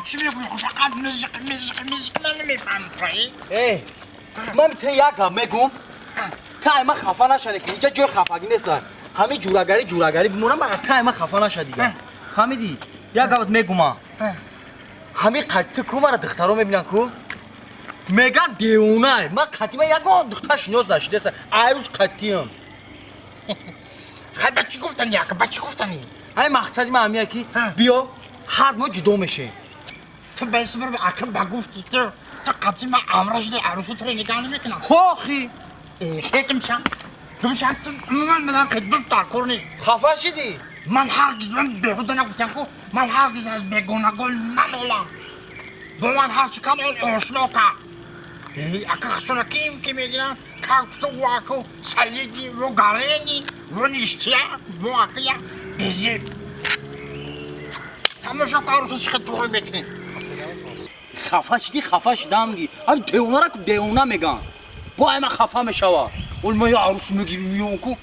چی میگویی؟ فقط میزیک من نمیفهم تویی؟ ای من میتونم یک میگم تا ما خفه نشده که اینجا جور خفگی نیست همین جورگری بمونم من تا ما خفه نشد دیگه فهمیدی یک گفت میگم همین قطع کو من دخترا میبینن کو میگن دیونه من قطعی من یگان دخترش نیاز نشده است ایروز قطعیم خیلی بچه گفتنی اگه بچه گفتنی همین مقصدی من همیه که بیا هر ما جدا میشه تو بیسی برو اگه بگفتی تو قطعی من امرش دی عروسو تو رو نگاه نمیکنم خوخی خیلی میشم تو من بدم که دوست کار نی خفه شدی من هرگز من بهوده نگفتم کو من هرگز از بیگانگان نمولم با من هر چی کن آشنا که اگه خشونه که میگیرم که تو واکو سلیدی و گرینی و نیشتیا و اگه بیزی تماشا که عروسو چقدر توی میکنی خفه شدم دی هم دیونه را که دیونه میگن با همه خفه میشوه اول ما یه عروس میگیری میون کو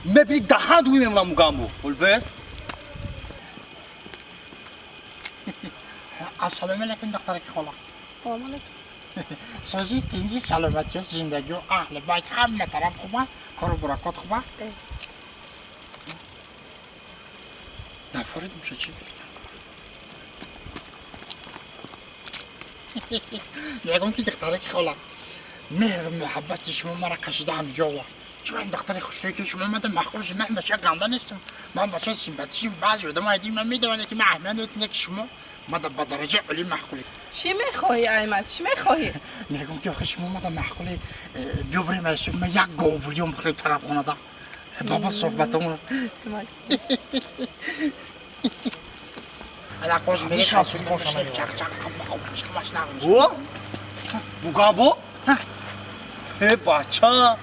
میبینی دهن دوی میمونم مگم بو اول به السلام علیکم دکتر خاله سلام علیکم سازی تینجی سلامتی و زندگی و اهل بیت همه طرف خوبه کار و برکات خوبه نفرد میشه چی میگم که دختر خاله مهر و محبت شما مرا کشیده همجا چون این دختر خوشرویی که شما مده مخلوش من بچه گنده نیستم من بچه سیمپاتیشم بعضی آدم هایدی من میدونم که من احمد میتونه که شما مده به درجه علی مخلوقی چی میخواهی احمد چی میخواهی میگم که آخه شما مده مخلوقی بیابریم ایسو من یک گاو بریام بخوریم طرف خونه دا بابا صحبتمون الا کوز میری شاسو خوشم چاق چاق خوش نگم او مگم بو ای بچه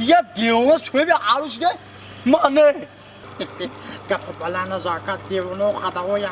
یه دیونه سوی بیا عروس ده منه گپ بالا نزاکت دیونو خداویم